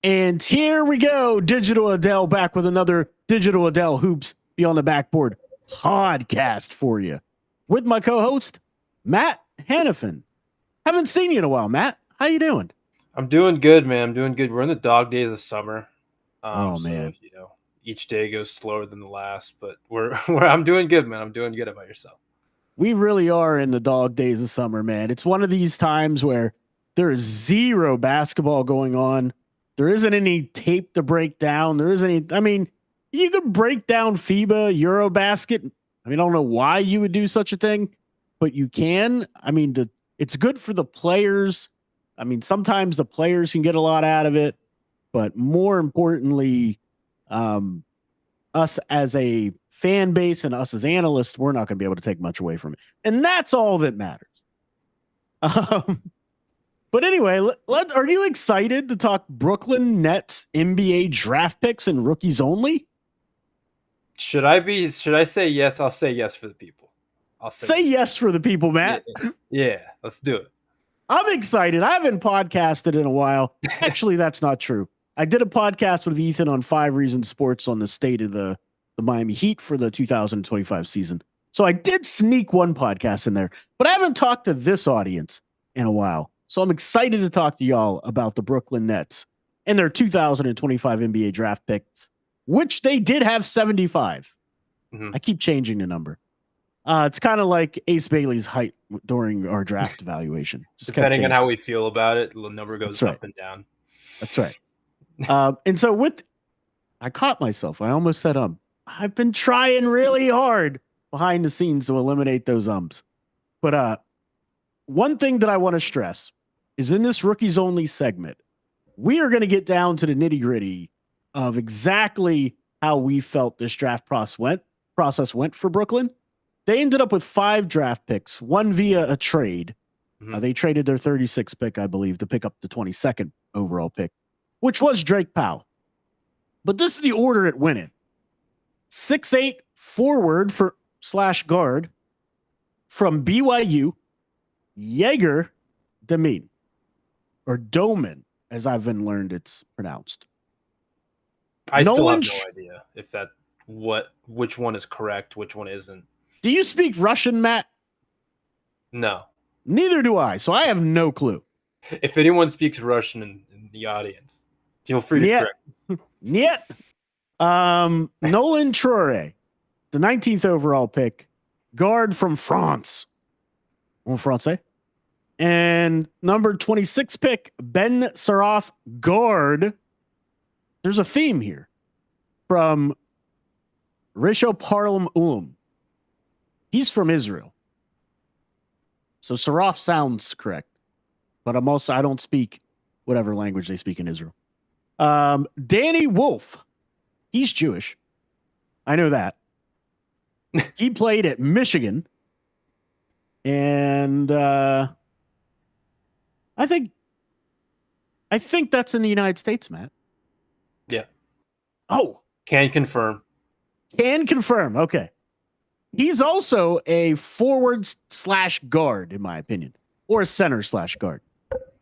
And here we go. Digital Adele back with another Digital Adele Hoops Beyond the Backboard podcast for you with my co-host, Matt Hanifan. Haven't seen you in a while, Matt. How you doing? I'm doing good, man. I'm doing good. We're in the dog days of summer. Man. So, each day goes slower than the last, but I'm doing good, man. I'm doing good. About yourself? We really are in the dog days of summer, man. It's one of these times where there is zero basketball going on. There isn't any tape to break down. There isn't any. I mean, you could break down FIBA, Eurobasket. I mean, I don't know why you would do such a thing, but you can. I mean, it's good for the players. I mean, sometimes the players can get a lot out of it, but more importantly, us as a fan base and us as analysts, we're not going to be able to take much away from it. And that's all that matters. But anyway, are you excited to talk Brooklyn Nets NBA draft picks and rookies only? Should I say yes? I'll say yes for the people. I'll say yes for the people, Matt. Yeah, let's do it. I'm excited. I haven't podcasted in a while. Actually, that's not true. I did a podcast with Ethan on 5 Reasons Sports on the state of the Miami Heat for the 2025 season. So I did sneak one podcast in there, but I haven't talked to this audience in a while. So I'm excited to talk to y'all about the Brooklyn Nets and their 2025 NBA draft picks, which they did have 75. Mm-hmm. I keep changing the number. It's kind of like Ace Bailey's height during our draft evaluation. Just depending on how we feel about it, the number goes up and down. That's right. And so I caught myself. I almost said I've been trying really hard behind the scenes to eliminate those ums. But one thing that I want to stress is in this rookies only segment, we are going to get down to the nitty gritty of exactly how we felt this draft process went for Brooklyn. They ended up with 5 draft picks, one via a trade. Mm-hmm. They traded their 36th pick, I believe, to pick up the 22nd overall pick, which was Drake Powell. But this is the order it went in. 6'8" forward / guard from BYU, Egor Demin, or Domin, as I've been learned it's pronounced. I still have no idea if which one is correct, which one isn't. Do you speak Russian, Matt? No. Neither do I, so I have no clue. If anyone speaks Russian in the audience, feel free to correct. Niet. Nolan Torare, the 19th overall pick, guard from France. En français. And number 26 pick, Ben Saraf, guard. There's a theme here from Risho Parlam. He's from Israel. So Saraf sounds correct. But I don't speak whatever language they speak in Israel. Danny Wolf. He's Jewish. I know that. He played at Michigan. And I think that's in the United States, Matt. Yeah. Oh. Can confirm. Okay. He's also a forward / guard, in my opinion, or a center / guard.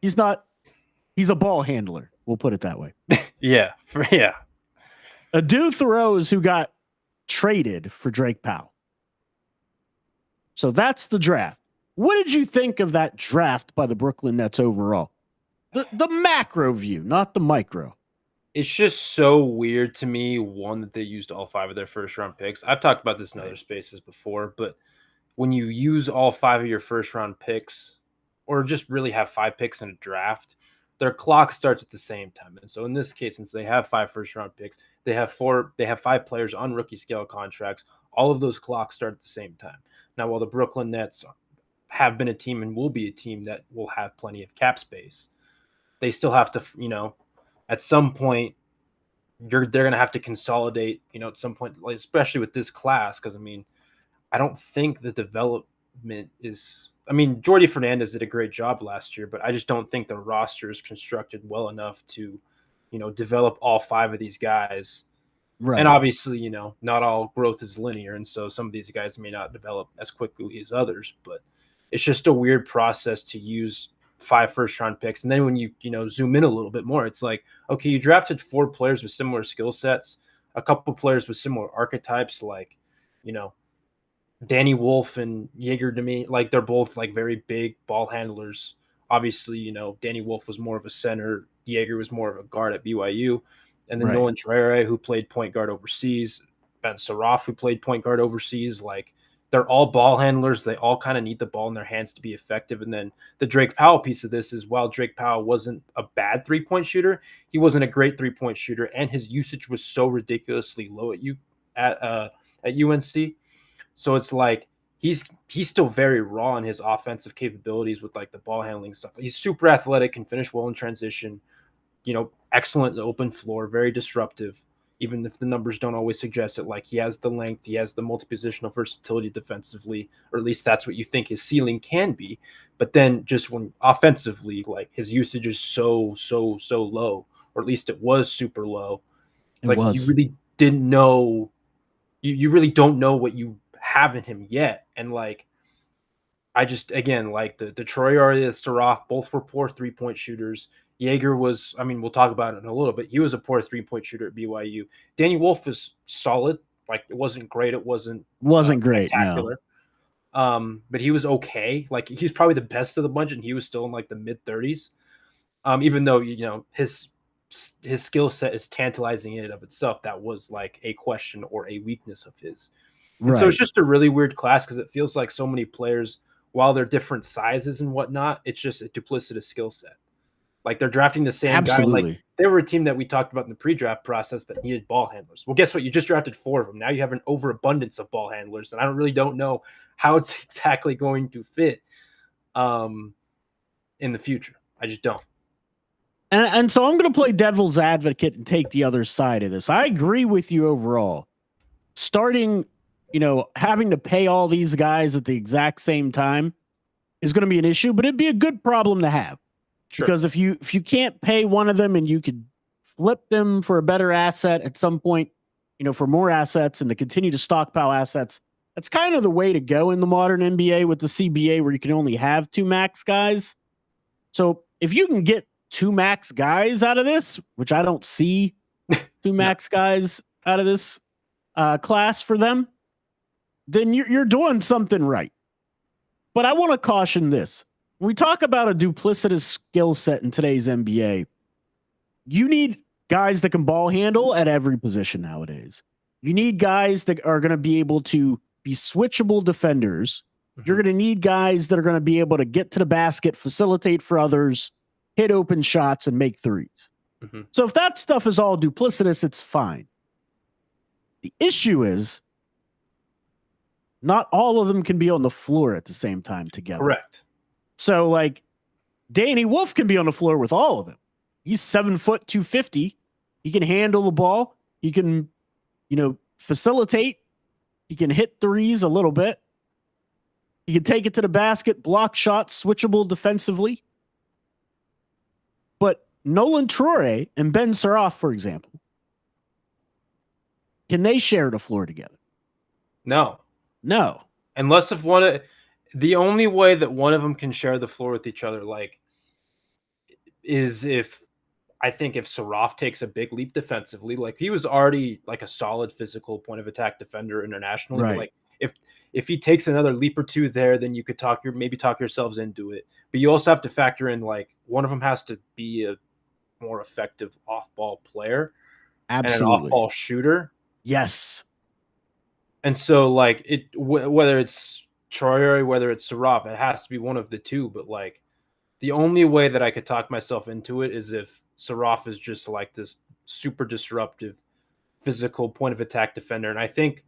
He's a ball handler. We'll put it that way. Yeah. Adu Thoreau is who got traded for Drake Powell. So that's the draft. What did you think of that draft by the Brooklyn Nets overall? The macro view, not the micro. It's just so weird to me, one, that they used all 5 of their first-round picks. I've talked about this in other spaces before, but when you use all 5 of your first-round picks, or just really have 5 picks in a draft, their clock starts at the same time. And so in this case, since they have 5 first-round picks, they have 5 players on rookie scale contracts. All of those clocks start at the same time. Now, while the Brooklyn Nets have been a team and will be a team that will have plenty of cap space, they still have to, at some point, they're going to have to consolidate, at some point, especially with this class, because, I don't think the development is – Jordi Fernandez did a great job last year, but I just don't think the roster is constructed well enough to, develop all 5 of these guys. Right. And obviously, not all growth is linear, and so some of these guys may not develop as quickly as others, but it's just a weird process to use 5 first-round picks. And then when you zoom in a little bit more, it's like, okay, you drafted 4 players with similar skill sets, a couple players with similar archetypes, like, Danny Wolf and Egor Demin, like they're both like very big ball handlers. Obviously, Danny Wolf was more of a center, Egor was more of a guard at BYU, and then Right. Nolan Torare, who played point guard overseas, Ben Saraf, who played point guard overseas. Like they're all ball handlers. They all kind of need the ball in their hands to be effective. And then the Drake Powell piece of this is, while Drake Powell wasn't a bad 3-point shooter, he wasn't a great 3-point shooter, and his usage was so ridiculously low at UNC. So it's like he's still very raw in his offensive capabilities with like the ball handling stuff. He's super athletic, can finish well in transition, excellent open floor, very disruptive, even if the numbers don't always suggest it. Like he has the length, he has the multi-positional versatility defensively, or at least that's what you think his ceiling can be. But then just when offensively, like his usage is so low, or at least it was super low. It's like you really didn't know, you really don't know what you have in him yet. And like I just, again, like the Torare, the Saraf, both were poor 3-point shooters. Egor was, I mean, we'll talk about it in a little bit. He was a poor 3-point shooter at BYU. Danny Wolf was solid. Like it wasn't great. It wasn't great. Spectacular. No. But he was okay. Like he's probably the best of the bunch, and he was still in like the mid 30s. Even though his skill set is tantalizing in and of itself, that was like a question or a weakness of his. And so it's just a really weird class because it feels like so many players, while they're different sizes and whatnot, it's just a duplicitous skill set. Like they're drafting the same guy. Like they were a team that we talked about in the pre-draft process that needed ball handlers. Well, guess what? You just drafted 4 of them. Now you have an overabundance of ball handlers, and I don't know how it's exactly going to fit in the future. I just don't. And so I'm going to play devil's advocate and take the other side of this. I agree with you overall. Starting, having to pay all these guys at the exact same time is going to be an issue, but it'd be a good problem to have. Sure. Because if you can't pay one of them and you could flip them for a better asset at some point, for more assets and to continue to stockpile assets, that's kind of the way to go in the modern NBA with the CBA, where you can only have 2 max guys. So if you can get 2 max guys out of this, which I don't see 2 max guys out of this class for them, then you're doing something right. But I want to caution this. When we talk about a duplicitous skill set in today's NBA, you need guys that can ball handle at every position nowadays. You need guys that are going to be able to be switchable defenders. Mm-hmm. You're going to need guys that are going to be able to get to the basket, facilitate for others, hit open shots, and make threes. Mm-hmm. So if that stuff is all duplicitous, it's fine. The issue is not all of them can be on the floor at the same time together. Correct. So like Danny Wolf can be on the floor with all of them. He's 7 foot 250. He can handle the ball. He can, facilitate. He can hit threes a little bit. He can take it to the basket, block shots, switchable defensively. But Nolan Torare and Ben Saraf, for example, can they share the floor together? No. Unless if the only way that one of them can share the floor with each other, like, is if Saraf takes a big leap defensively. Like he was already like a solid physical point of attack defender internationally. Right. Like if he takes another leap or two there, then you could talk yourselves into it. But you also have to factor in like one of them has to be a more effective off-ball player. Absolutely. And an off-ball shooter. Yes. And so like whether it's Torare, whether it's Saraf, it has to be one of the two. But like the only way that I could talk myself into it is if Saraf is just like this super disruptive physical point of attack defender. And I think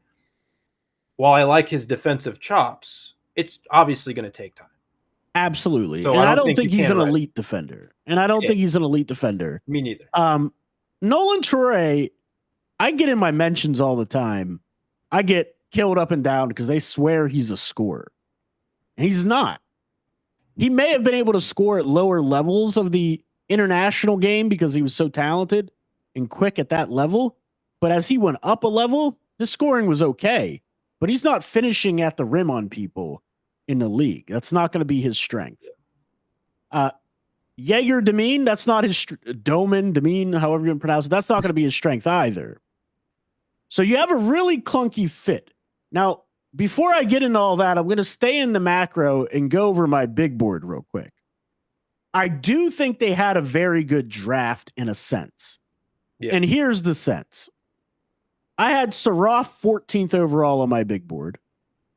while I like his defensive chops, it's obviously going to take time. Absolutely. So and I don't think he's an elite defender. Me neither. Nolan Torare, I get in my mentions all the time. I get killed up and down because they swear he's a scorer. And he's not. He may have been able to score at lower levels of the international game because he was so talented and quick at that level. But as he went up a level, his scoring was okay. But he's not finishing at the rim on people in the league. That's not going to be his strength. Uh, Egor Demin, that's not his Demin, however you pronounce it. That's not going to be his strength either. So you have a really clunky fit. Now, before I get into all that, I'm going to stay in the macro and go over my big board real quick. I do think they had a very good draft in a sense. Yeah. And here's the sense. I had Saraf 14th overall on my big board.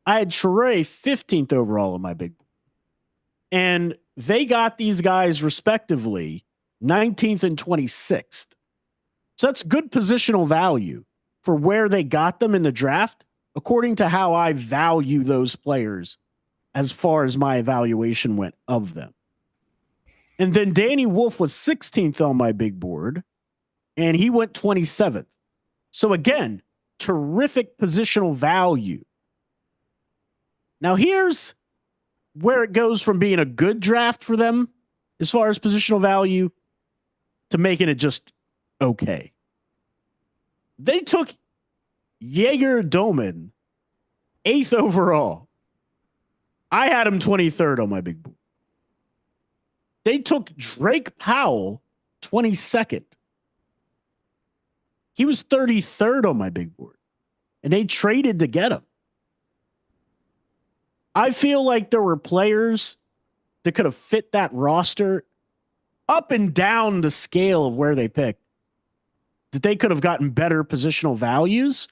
I had Torare 15th overall on my big board. And they got these guys respectively 19th and 26th. So that's good positional value for where they got them in the draft, according to how I value those players as far as my evaluation went of them. And then Danny Wolf was 16th on my big board, and he went 27th. So again, terrific positional value. Now here's where it goes from being a good draft for them as far as positional value to making it just okay. They took Egor Demin 8th overall. I had him 23rd on my big board. They took Drake Powell 22nd. He was 33rd on my big board. And they traded to get him. I feel like there were players that could have fit that roster up and down the scale of where they picked, that they could have gotten better positional values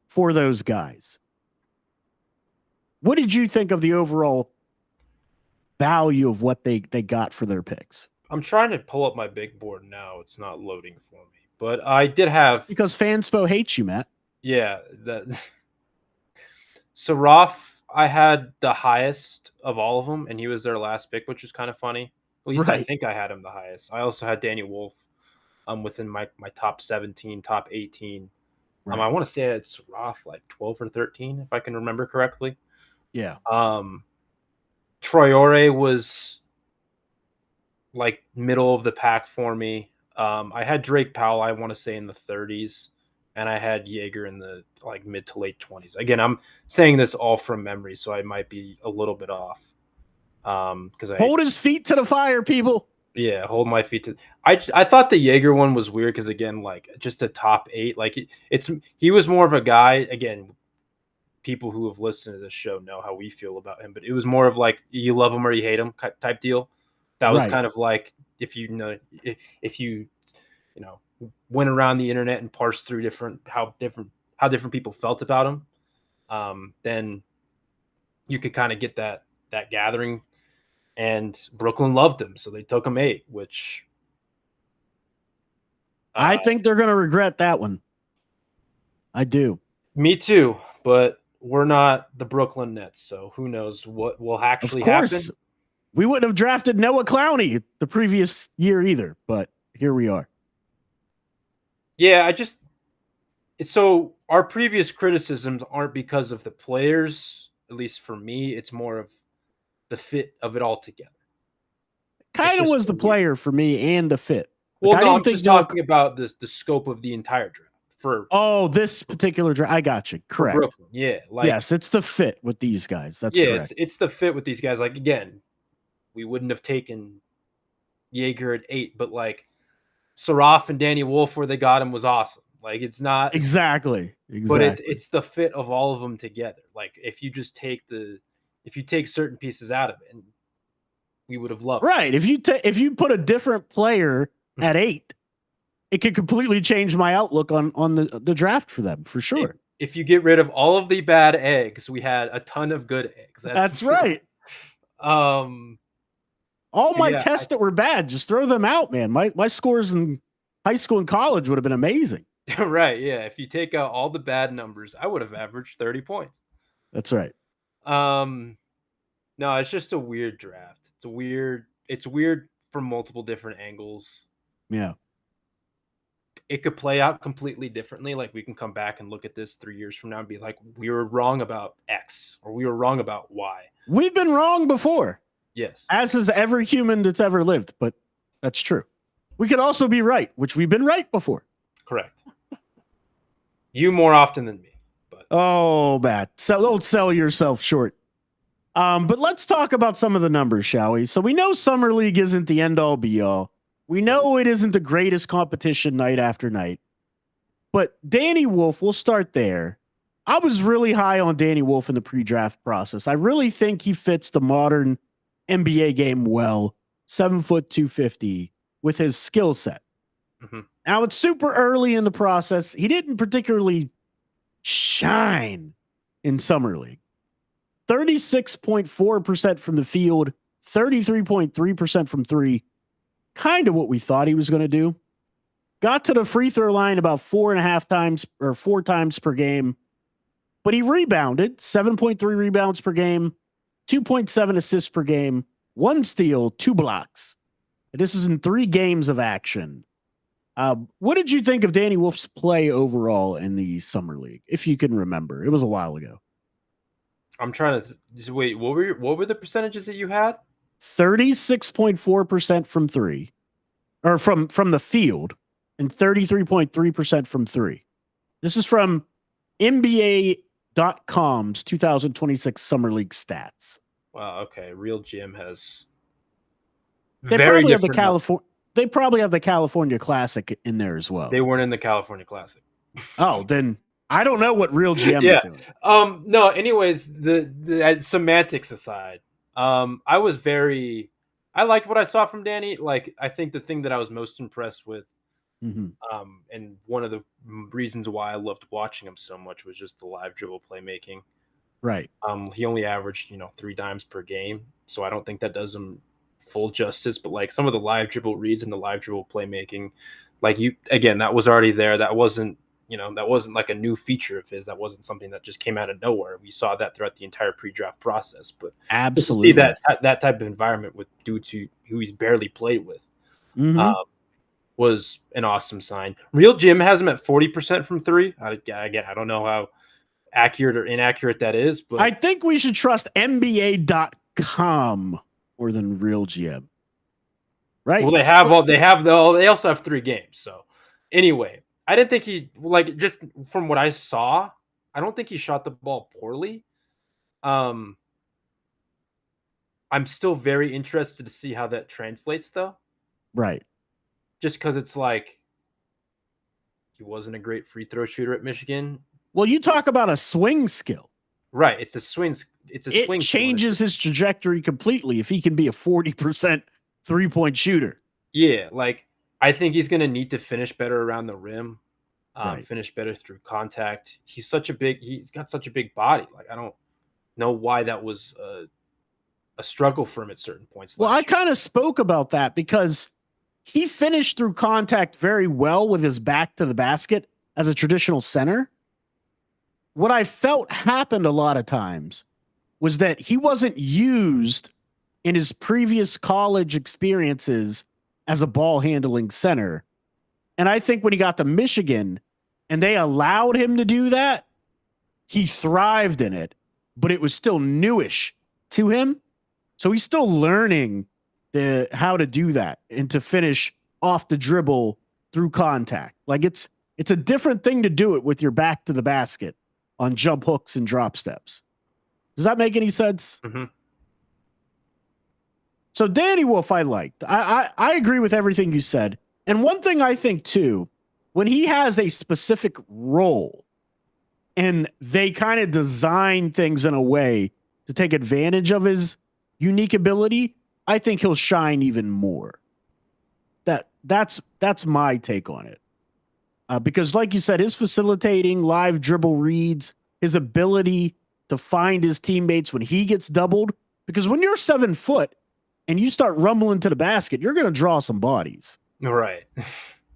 for those guys. What did you think of the overall value of what they got for their picks? I'm trying to pull up my big board now. It's not loading for me. But I did have... It's because Fanspo hates you, Matt. Yeah. Saraf, I had the highest of all of them, and he was their last pick, which is kind of funny. At least right. I think I had him the highest. I also had Danny Wolf within my top 17, top 18. Right. I want to say I had Saraf like 12 or 13, if I can remember correctly. Yeah. Torare was like middle of the pack for me. I had Drake Powell, I want to say in the 30s, and I had Egor in the like mid to late 20s. Again, I'm saying this all from memory, so I might be a little bit off. Because hold his feet to the fire, people. Yeah, hold my feet to. I thought the Egor one was weird because again, like just a top 8, like he was more of a guy. Again, people who have listened to this show know how we feel about him, but it was more of like you love him or you hate him type deal. That was kind of like if you went around the internet and parsed through how different people felt about him, then you could kind of get that gathering. And Brooklyn loved him, so they took him 8, which I think they're going to regret that one. I do. Me too, but we're not the Brooklyn Nets, so who knows what will actually happen. We wouldn't have drafted Noah Clowney the previous year either, but here we are. Yeah, so our previous criticisms aren't because of the players, at least for me. It's more of the fit of it all together. Kind of was the player for me and the fit. Well, no, I'm just talking about the scope of the entire draft. This particular draft. I got you. Correct. Brooklyn. Yeah. Yes, it's the fit with these guys. That's correct. It's the fit with these guys. Like, again, we wouldn't have taken Egor at 8, but like Saraf and Danny Wolf where they got him was awesome. Like, it's not exactly. But it's the fit of all of them together. Like, if you just take certain pieces out of it, and we would have loved it. Right. If you put a different player at 8, it could completely change my outlook on the draft for them, for sure. If you get rid of all of the bad eggs, we had a ton of good eggs. That's right. All my tests that were bad, just throw them out, man. My scores in high school and college would have been amazing. Right. Yeah. If you take out all the bad numbers, I would have averaged 30 points. That's right. No, it's just a weird draft. It's weird from multiple different angles. Yeah. It could play out completely differently. Like, we can come back and look at this 3 years from now and be like, we were wrong about X or we were wrong about Y. We've been wrong before. Yes. As is every human that's ever lived, but that's true. We could also be right, which we've been right before. Correct. You more often than me. But oh, Matt, don't sell yourself short. But let's talk about some of the numbers, shall we? So we know Summer League isn't the end all be all. We know it isn't the greatest competition night after night. But Danny Wolf, we'll start there. I was really high on Danny Wolf in the pre-draft process. I really think he fits the modern NBA game well. 7 foot 250 with his skill set. Mm-hmm. Now it's super early in the process. He didn't particularly shine in Summer League. 36.4% from the field, 33.3% from three. Kind of what we thought he was going to do. Got to the free throw line about 4.5 times or 4 times per game. But he rebounded 7.3 rebounds per game, 2.7 assists per game, 1 steal, 2 blocks. And this is in 3 games of action. What did you think of Danny Wolf's play overall in the Summer League? If you can remember, it was a while ago. I'm trying to wait. What were the percentages that you had? 36.4% from three, or from the field, and 33.3% from three. This is from NBA.com's 2026 Summer League stats. Wow. Okay. Real Gym has. They probably have the They probably have the California Classic in there as well. They weren't in the California Classic. Oh, then I don't know what Real GM is doing. No, anyways, the semantics aside, I liked what I saw from Danny. Like, I think the thing that I was most impressed with, and one of the reasons why I loved watching him so much was just the live dribble playmaking. Right. He only averaged, 3 dimes per game, so I don't think that does him full justice. But like some of the live dribble reads and the live dribble playmaking, that was already there. That wasn't like a new feature of his. That wasn't something that just came out of nowhere. We saw that throughout the entire pre-draft process. But absolutely, to see that type of environment with dudes who he's barely played with, was an awesome sign. Real Jim has him at 40% from three. Again, I don't know how accurate or inaccurate that is, but I think we should trust NBA.com more than Real GM. Right? Well, they also have 3 games. So anyway, I didn't think he, just from what I saw, I don't think he shot the ball poorly. I'm still very interested to see how that translates, though. Right. Just because it's like he wasn't a great free throw shooter at Michigan. Well, you talk about a swing skill. Right. It's a swing. It changes his trajectory completely if he can be a 40% 3-point shooter. Yeah. I think he's going to need to finish better around the rim, finish better through contact. He's got such a big body. I don't know why that was a struggle for him at certain points. Well, I kind of spoke about that because he finished through contact very well with his back to the basket as a traditional center. What I felt happened a lot of times was that he wasn't used in his previous college experiences as a ball handling center. And I think when he got to Michigan and they allowed him to do that, he thrived in it, but it was still newish to him. So he's still learning how to do that and to finish off the dribble through contact. It's a different thing to do it with your back to the basket on jump hooks and drop steps. Does that make any sense? Mm-hmm. So Danny Wolf, I liked. I agree with everything you said. And one thing I think too, when he has a specific role and they kind of design things in a way to take advantage of his unique ability, I think he'll shine even more. That's my take on it. Because like you said, his facilitating, live dribble reads, his ability to find his teammates when he gets doubled. Because when you're 7 foot and you start rumbling to the basket, you're going to draw some bodies. Right.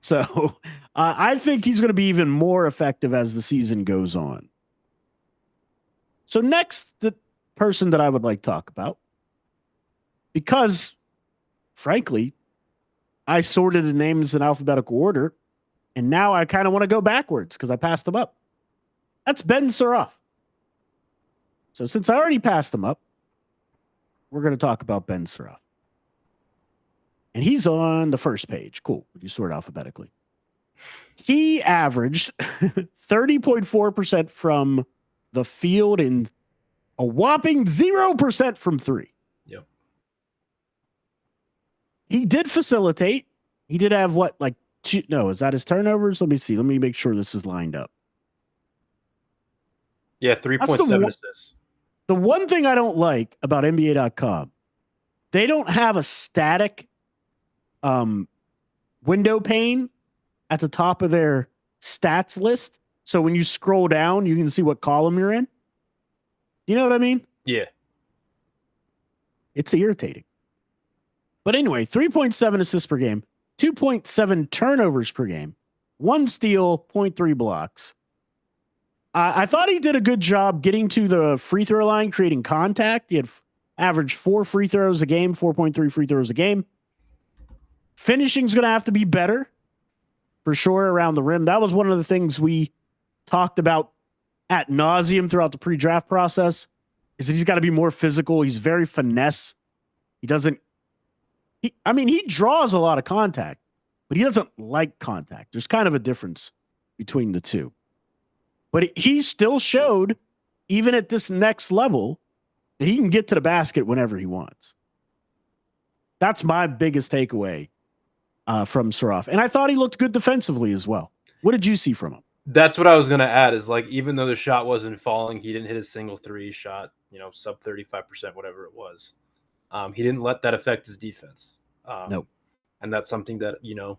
So I think he's going to be even more effective as the season goes on. So next, the person that I would like to talk about, because frankly, I sorted the names in alphabetical order, and now I kind of want to go backwards because I passed them up. That's Ben Saraf. So since I already passed them up, we're going to talk about Ben Saraf. And he's on the first page. Cool. You sort alphabetically. He averaged 30.4% from the field and a whopping 0% from three. Yep. He did facilitate. He did have what, like, two, no, is that his turnovers? Let me see. Let me make sure this is lined up. Yeah, 3.7 assists. The one thing I don't like about NBA.com, they don't have a static window pane at the top of their stats list. So when you scroll down, you can see what column you're in. You know what I mean? Yeah. It's irritating. But anyway, 3.7 assists per game, 2.7 turnovers per game, 1 steal, 0.3 blocks. I thought he did a good job getting to the free throw line, creating contact. He had averaged 4 free throws a game, 4.3 free throws a game. Finishing's going to have to be better for sure around the rim. That was one of the things we talked about ad nauseum throughout the pre-draft process, is that he's got to be more physical. He's very finesse. He draws a lot of contact, but he doesn't like contact. There's kind of a difference between the two. But he still showed, even at this next level, that he can get to the basket whenever he wants. That's my biggest takeaway from Saraf. And I thought he looked good defensively as well. What did you see from him? That's what I was going to add, is like, even though the shot wasn't falling, he didn't hit a single three shot, sub 35%, whatever it was. He didn't let that affect his defense. Nope. And that's something that, you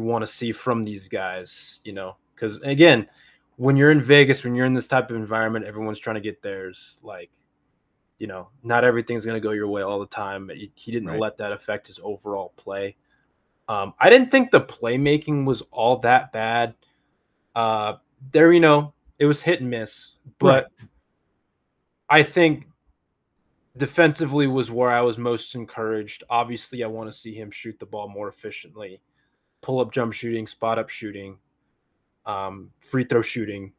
want to see from these guys, because again, when you're in Vegas, when you're in this type of environment, everyone's trying to get theirs. Like, not everything's going to go your way all the time. He didn't let that affect his overall play. I didn't think the playmaking was all that bad. There, it was hit and miss, but I think defensively was where I was most encouraged. Obviously, I want to see him shoot the ball more efficiently, pull up jump shooting, spot up shooting, free throw shooing,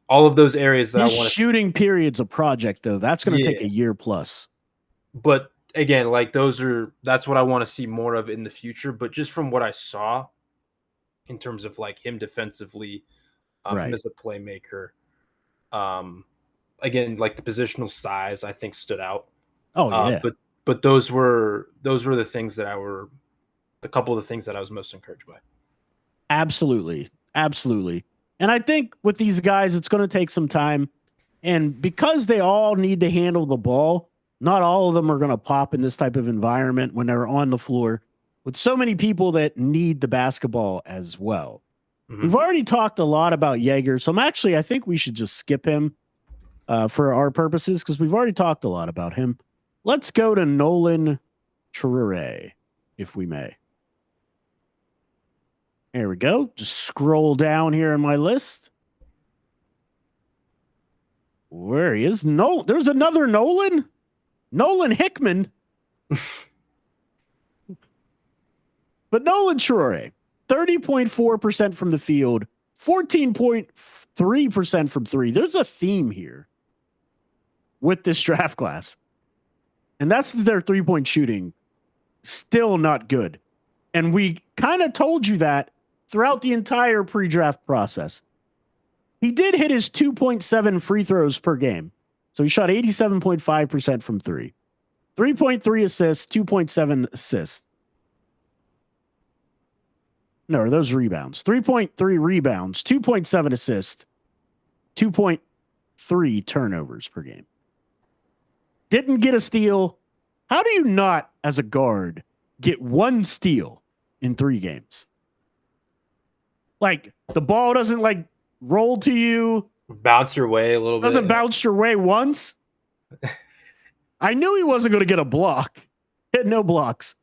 all of those areas that I want to. Shooting period's a project, though. That's going to take a year plus. But again, like, that's what I want to see more of in the future. But just from what I saw in terms of like him defensively, him as a playmaker, again, like the positional size, I think stood out. Oh yeah. But those were the things that a couple of the things that I was most encouraged by. Absolutely. And I think with these guys, it's going to take some time. And because they all need to handle the ball, not all of them are going to pop in this type of environment when they're on the floor with so many people that need the basketball as well. Mm-hmm. We've already talked a lot about Egor, so I think we should just skip him for our purposes, because we've already talked a lot about him. Let's go to Nolan Torare, if we may. There we go. Just scroll down here in my list. Where he is? No, there's another Nolan. Nolan Hickman. But Nolan Torare, 30.4% from the field, 14.3% from three. There's a theme here with this draft class. And that's their 3-point shooting. Still not good. And we kind of told you that throughout the entire pre-draft process. He did hit his 2.7 free throws per game. So he shot 87.5% from three. 3.3 assists, 2.7 assists. No, are those rebounds? 3.3 rebounds, 2.7 assists, 2.3 turnovers per game. Didn't get a steal. How do you not, as a guard, get 1 steal in 3 games? Like, the ball doesn't, like, roll to you. Bounce your way a little bit. Doesn't bounce your way once. I knew he wasn't going to get a block. Hit no blocks.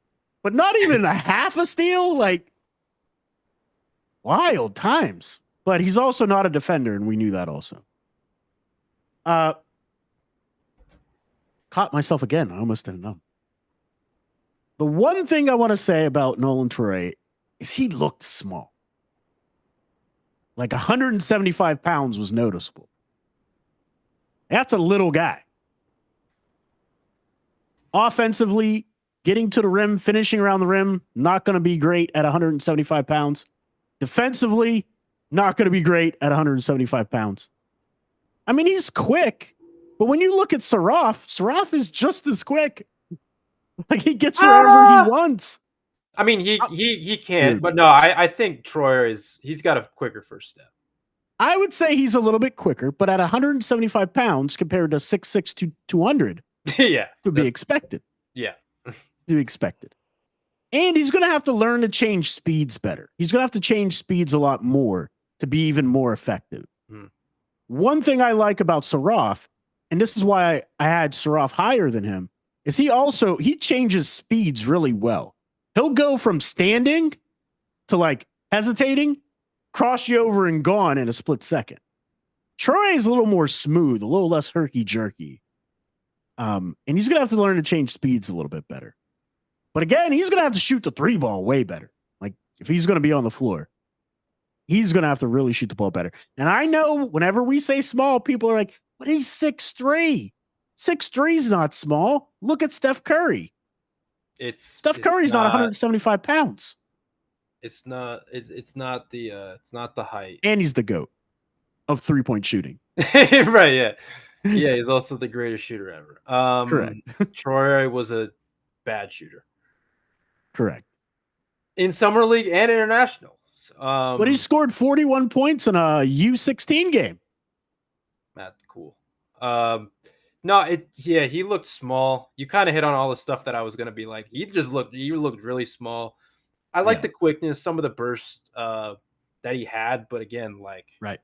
But not even a half a steal? Like, wild times. But he's also not a defender, and we knew that also. Caught myself again. I almost didn't know. The one thing I want to say about Nolan Torare is he looked small. Like 175 pounds was noticeable. That's a little guy. Offensively, getting to the rim, finishing around the rim, not going to be great at 175 pounds. Defensively, not going to be great at 175 pounds. I mean, he's quick, but when you look at Saraf is just as quick. Like he gets wherever he wants. I mean, he can't, Dude. but no, I think Troyer he's got a quicker first step. I would say he's a little bit quicker, but at 175 pounds compared to 6'6" to 200, yeah, to be expected. Yeah, to be expected. And he's going to have to learn to change speeds better. He's going to have to change speeds a lot more to be even more effective. One thing I like about Saraf, and this is why I had Saraf higher than him, is he changes speeds really well. He'll go from standing to like hesitating, cross you over and gone in a split second. Troy is a little more smooth, a little less herky-jerky. And he's going to have to learn to change speeds a little bit better. But again, he's going to have to shoot the 3 ball way better. Like if he's going to be on the floor, he's going to have to really shoot the ball better. And I know whenever we say small, people are like, but he's 6'3". 6'3" is not small. Look at Steph Curry. Steph Curry's not 175 pounds. It's not the height. And he's the GOAT of 3-point shooting. Right, yeah. Yeah, he's also the greatest shooter ever. Correct. Troy was a bad shooter. Correct. In Summer League and Internationals. But he scored 41 points in a U16 game. That's cool. He looked small. You kind of hit on all the stuff that I was going to be like. He looked really small. I like the quickness, some of the bursts that he had, but again, like right.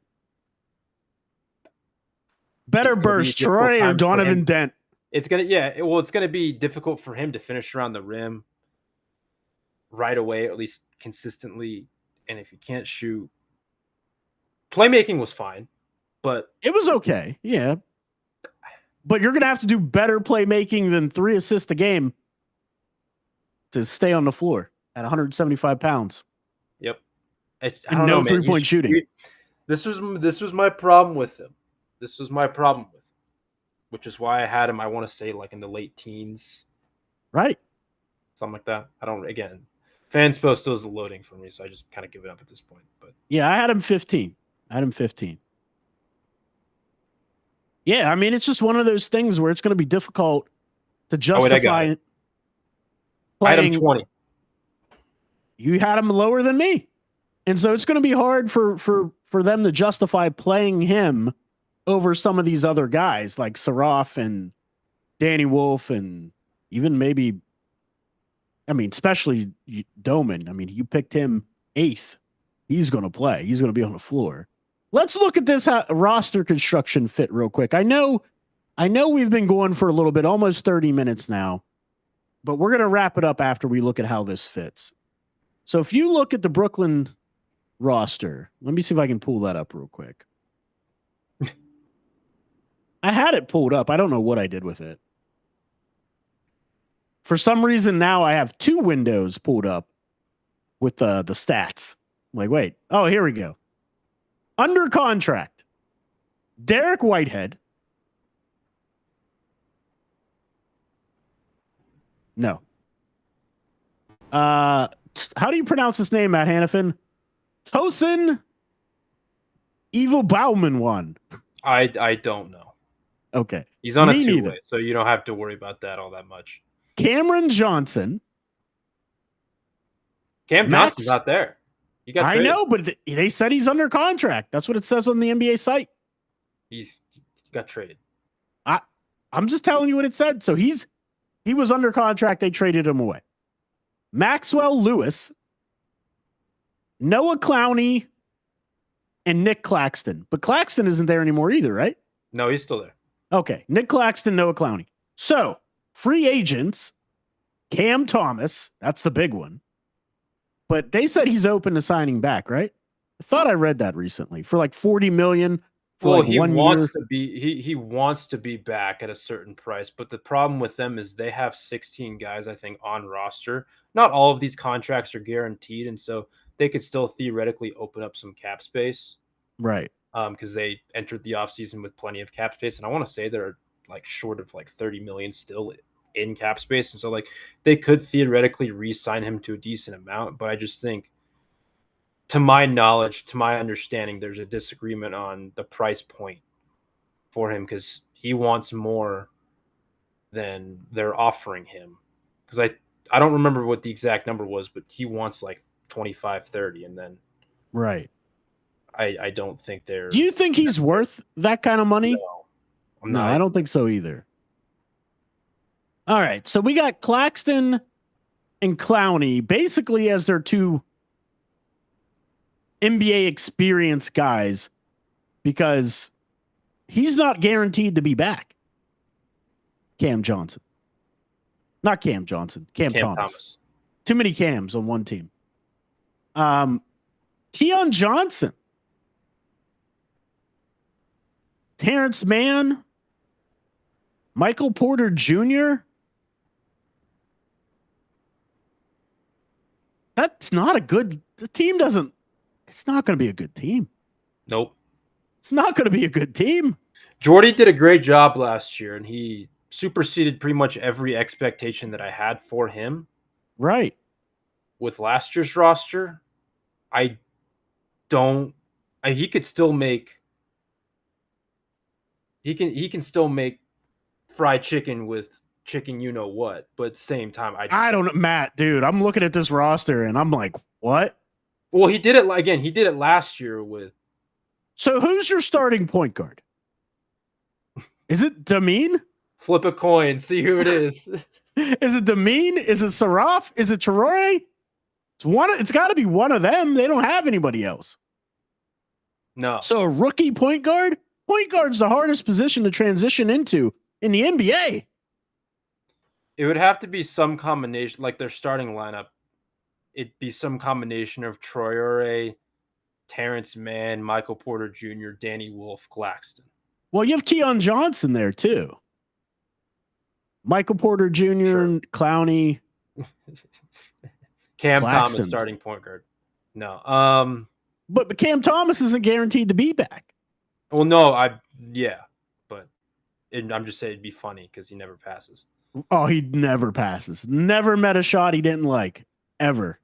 Better burst, Troy or Donovan Dent. It's gonna be difficult for him to finish around the rim right away, or at least consistently. And if he can't shoot, playmaking was fine, but it was okay. Yeah. But you're going to have to do better playmaking than 3 assists a game to stay on the floor at 175 pounds. Yep. I don't know, 3-point shooting. This was my problem with him. Which is why I had him, I want to say, like in the late teens. Right. Something like that. Fanspo still is loading for me, so I just kind of give it up at this point. But yeah, I had him 15. Yeah, I mean, it's just one of those things where it's going to be difficult to justify. I had him 20. You had him lower than me. And so it's going to be hard for them to justify playing him over some of these other guys like Saraf and Danny Wolf and even maybe, especially Domin. I mean, you picked him 8th. He's going to play. He's going to be on the floor. Let's look at this roster construction fit real quick. I know we've been going for a little bit, almost 30 minutes now, but we're going to wrap it up after we look at how this fits. So if you look at the Brooklyn roster, let me see if I can pull that up real quick. I had it pulled up. I don't know what I did with it. For some reason now I have 2 windows pulled up with the stats. I'm like, wait. Oh, here we go. Under contract, Derek Whitehead. No. How do you pronounce his name, Matt Hanifan? Tosin Evil Bauman one. I don't know. Okay. He's on a 2-way, so you don't have to worry about that all that much. Cameron Johnson. Johnson's not there. I know, but they said he's under contract. That's what it says on the NBA site. He got traded. I'm just telling you what it said. So he was under contract. They traded him away. Maxwell Lewis, Noah Clowney, and Nick Claxton. But Claxton isn't there anymore either, right? No, he's still there. Okay. Nick Claxton, Noah Clowney. So free agents, Cam Thomas. That's the big one. But they said he's open to signing back, right? I thought I read that recently for like $40 million for like 1 year. He wants to be back at a certain price, but the problem with them is they have 16 guys, I think, on roster. Not all of these contracts are guaranteed, and so they could still theoretically open up some cap space. Right. Because they entered the offseason with plenty of cap space, and I want to say they're like short of like 30 million still in cap space, and so like they could theoretically re-sign him to a decent amount, but I just think, to my knowledge, to my understanding, there's a disagreement on the price point for him because he wants more than they're offering him. Because I don't remember what the exact number was, but he wants like 25, 30, and then Right. I don't think they're. Do you think he's worth that kind of money? No, No, I don't think so either. All right, so we got Claxton and Clowney basically as their two NBA experienced guys because he's not guaranteed to be back. Cam Johnson. Not Cam Johnson. Cam Thomas. Too many Cams on one team. Keon Johnson. Terrence Mann. Michael Porter Jr. That's not a good. The team doesn't. It's not going to be a good team. Nope. It's not going to be a good team. Jordy did a great job last year, and he superseded pretty much every expectation that I had for him. Right. With last year's roster, he could still make. He can still make fried chicken with chicken you know what, but at the same time I don't know, Matt, dude. I'm looking at this roster and I'm like, what? Well, he did it last year with. So who's your starting point guard? Is it Demin? Flip a coin, see who it is. Is it Demin? Is it Saraf? Is it Torare? It's got to be one of them. They don't have anybody else. No. So a rookie point guard? Point guard's the hardest position to transition into in the NBA. It would have to be some combination, like their starting lineup. It'd be some combination of Torare, Terrence Mann, Michael Porter Jr., Danny Wolf, Claxton. Well, you have Keon Johnson there too. Michael Porter Jr. Sure. and Clowney. Cam Claxton. Thomas starting point guard. No. But Cam Thomas isn't guaranteed to be back. Well, no, but I'm just saying it'd be funny because he never passes. Oh, he never passes. Never met a shot he didn't like ever.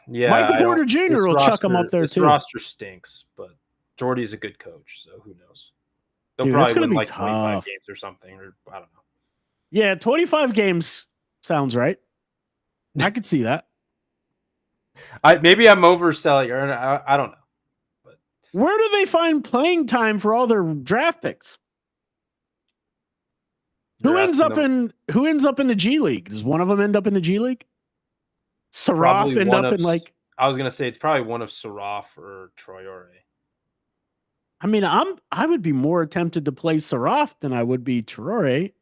Yeah, Michael Porter Jr. will chuck him up there too. This roster stinks, but Jordy's a good coach, so who knows? They'll Dude, probably win be like tough. 25 games or something, or I don't know. Yeah, 25 games sounds right. I could see that. Maybe I'm overselling, or I don't know. But where do they find playing time for all their draft picks? Who ends up in the G League? Does one of them end up in the G League? Saraf end up in like. I was gonna say it's probably one of Saraf or Torare. I mean, I would be more tempted to play Saraf than I would be Torare.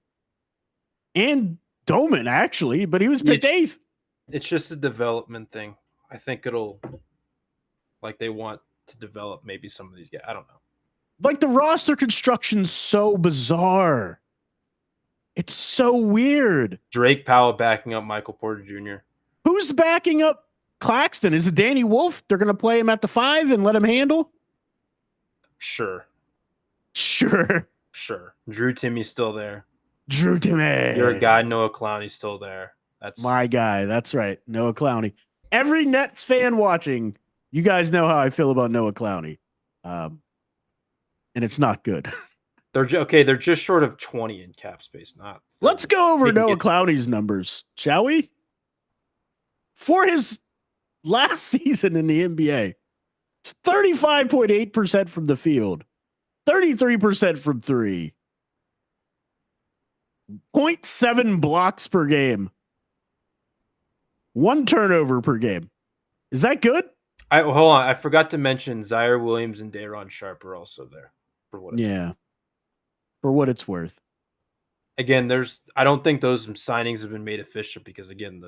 And Domin, actually, but he was picked 8th. It's just a development thing. I think they want to develop maybe some of these guys. I don't know. Like the roster construction's so bizarre. It's so weird. Drake Powell backing up Michael Porter Jr. Who's backing up Claxton? Is it Danny Wolf? They're going to play him at the 5 and let him handle? Sure. Drew Timmy's still there. Drew Timmy. Your guy, Noah Clowney's still there. That's my guy. That's right. Noah Clowney. Every Nets fan watching, you guys know how I feel about Noah Clowney. And it's not good. They're just short of 20 in cap space. Let's go over Noah Clowney's numbers, shall we? For his last season in the NBA, 35.8% from the field, 33% from 3, 0.7 blocks per game, 1 turnover per game. Is that good? Hold on. I forgot to mention Zaire Williams and Day'Ron Sharpe are also there. For what it's worth. Again, I don't think those signings have been made official because again,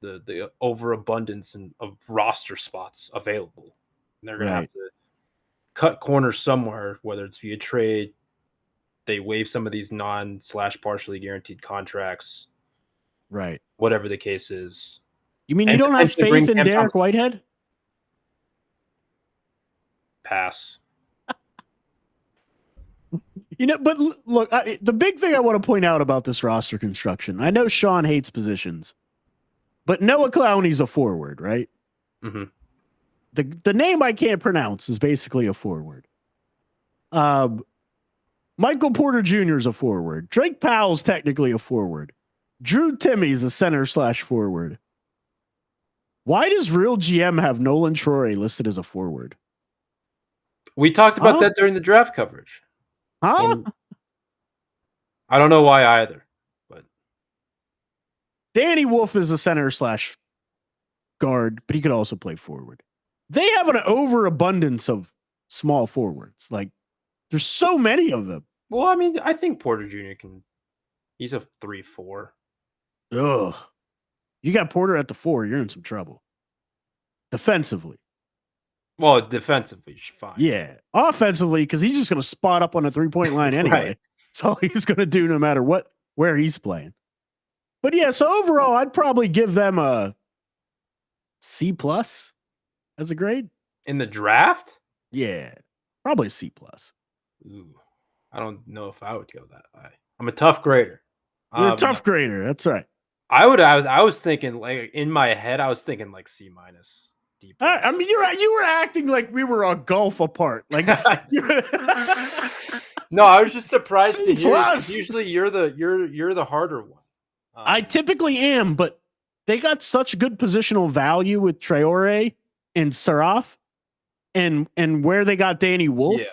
the overabundance of roster spots available. And they're gonna have to cut corners somewhere, whether it's via trade, they waive some of these non/partially guaranteed contracts. Right. Whatever the case is. You mean you don't have faith in Derek Whitehead? Pass. But look, the big thing I want to point out about this roster construction, I know Sean hates positions, but Noah Clowney's a forward, right? Mm-hmm. The name I can't pronounce is basically a forward. Michael Porter Jr. is a forward. Drake Powell's technically a forward. Drew Timmy's a center/forward. Why does Real GM have Nolan Torare listed as a forward? We talked about that during the draft coverage. Huh? I don't know why either. But Danny Wolf is a center/guard, but he could also play forward. They have an overabundance of small forwards. Like, there's so many of them. Well, I mean, I think Porter Jr. he's a 3-4. Ugh. You got Porter at the 4, you're in some trouble. Defensively. Well, defensively, fine. Yeah. Offensively, because he's just going to spot up on the 3-point line anyway. Right. That's all he's going to do no matter where he's playing. But yeah, so overall, I'd probably give them a C+ as a grade. In the draft? Yeah. Probably a C+. Ooh. I don't know if I would go that high. I'm a tough grader. You're a tough grader. That's right. I was thinking, like, in my head, I was thinking like C-. Deep. I mean, you were acting like we were a gulf apart. Like, no, I was just surprised C+. to hear. Usually, you're the harder one. I typically am, but they got such good positional value with Traore and Saraf, and where they got Danny Wolf. Yeah.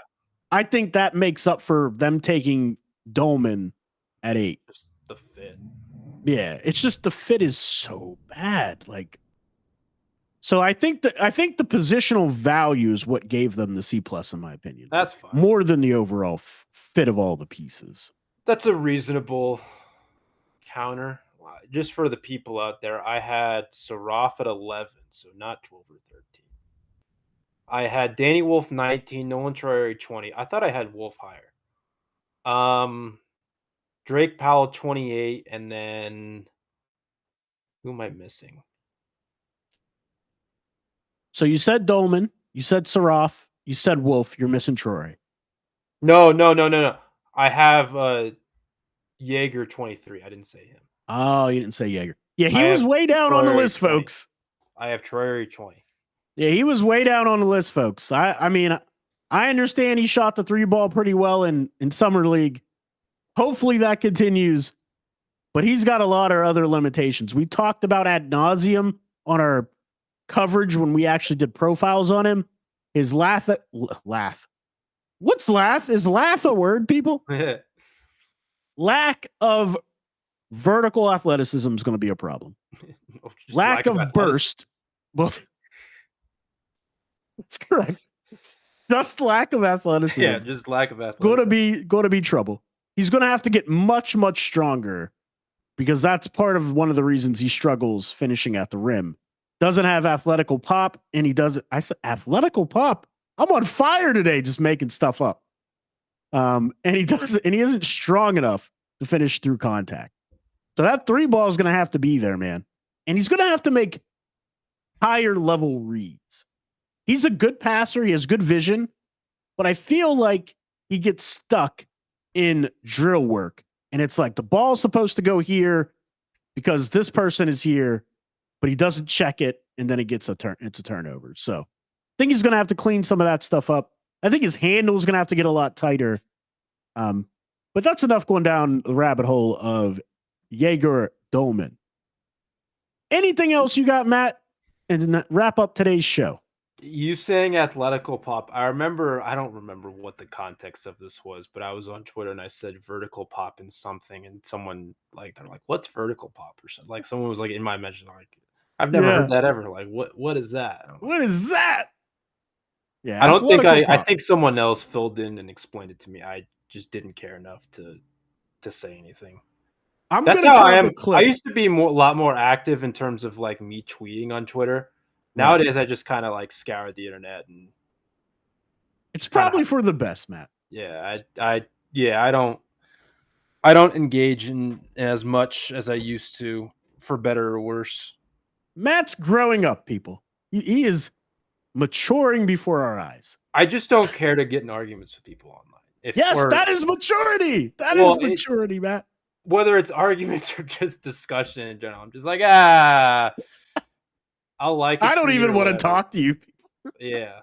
I think that makes up for them taking Dolman at 8. Just the fit. Yeah, it's just the fit is so bad. Like, so I think the positional value is what gave them the C+ in my opinion. That's fine. More than the overall fit of all the pieces. That's a reasonable counter. Just for the people out there, I had Saraf at 11, so not 12 or 13. I had Danny Wolf 19, Nolan Torare 20. I thought I had Wolf higher. Drake Powell 28, and then who am I missing? So you said Dolman, you said Saraf, you said Wolf. You're missing Troy. No. I have Egor 23. I didn't say him. Oh, you didn't say Egor. Yeah, he was way down on the list, 20. folks. I have Torare 20. Yeah, he was way down on the list, folks. I mean, I understand he shot the 3 ball pretty well in Summer League. Hopefully that continues, but he's got a lot of other limitations. We talked about ad nauseum on our coverage when we actually did profiles on him. His laugh. What's laugh? Is laugh a word, people? Lack of vertical athleticism is going to be a problem. lack of burst. Well, that's correct. Just lack of athleticism. Yeah, just lack of athleticism. Going to be trouble. He's going to have to get much, much stronger because that's part of one of the reasons he struggles finishing at the rim. Doesn't have athletical pop, and he doesn't. I said athletical pop. I'm on fire today, just making stuff up. And he doesn't, and he isn't strong enough to finish through contact. So that 3 ball is going to have to be there, man. And he's going to have to make higher level reads. He's a good passer. He has good vision, but I feel like he gets stuck in drill work. And it's like the ball's supposed to go here because this person is here, but he doesn't check it. And then it gets it's a turnover. So I think he's going to have to clean some of that stuff up. I think his handle is going to have to get a lot tighter. But that's enough going down the rabbit hole of Egor Demin. Anything else you got, Matt? And then wrap up today's show. You saying athletical pop. I don't remember what the context of this was, but I was on Twitter and I said vertical pop in something, and someone they're like, what's vertical pop or something? Like someone was like in my mention, like, I've never heard that ever. Like, what is that? What is that? Yeah, I think someone else filled in and explained it to me. I just didn't care enough to say anything. That's how I am. I used to be a lot more active in terms of like me tweeting on Twitter. Nowadays, I just kind of like scour the internet, and it's probably for the best, Matt. Yeah, I don't engage in as much as I used to, for better or worse. Matt's growing up, people. He is maturing before our eyes. I just don't care to get in arguments with people online. That is maturity. That is maturity, Matt. Whether it's arguments or just discussion in general, I'm just like, I'll like it. I don't even want to talk to you. Yeah.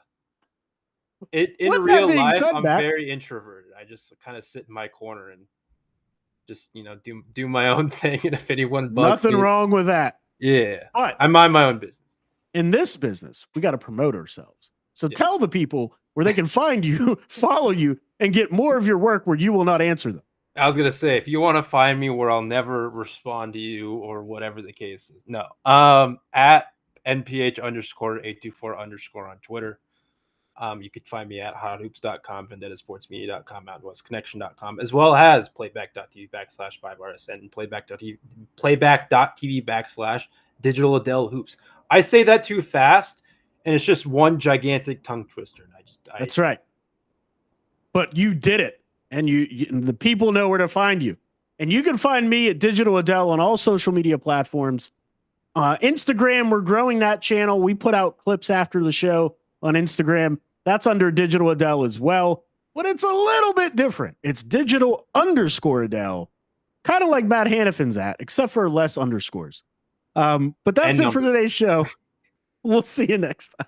in With that real being life, said, I'm Matt, very introverted. I just kind of sit in my corner and just do my own thing. And if anyone bugs nothing me, wrong with that. yeah, But I mind my own business. in this business, we got to promote ourselves. So Yeah. tell the people where they can find you, follow you, and get more of your work where you will not answer them. I was gonna say, if you want to find me where I'll never respond to you or whatever the case is, no. At NPH_824_ on Twitter. You could find me at hothoops.com, vendettasportsmedia.com, mountainwestconnection.com, as well as playback.tv/5RSN and playback.tv/digital Adele hoops. I say that too fast, and it's just one gigantic tongue twister. And That's right. But you did it. And the people know where to find you. And you can find me at Digital Adele on all social media platforms. Instagram, we're growing that channel. We put out clips after the show on Instagram. That's under Digital Adele as well. But it's a little bit different. It's Digital_Adele. Kind of like Matt Hanifan's at, except for less underscores. But that's it for today's show. We'll see you next time.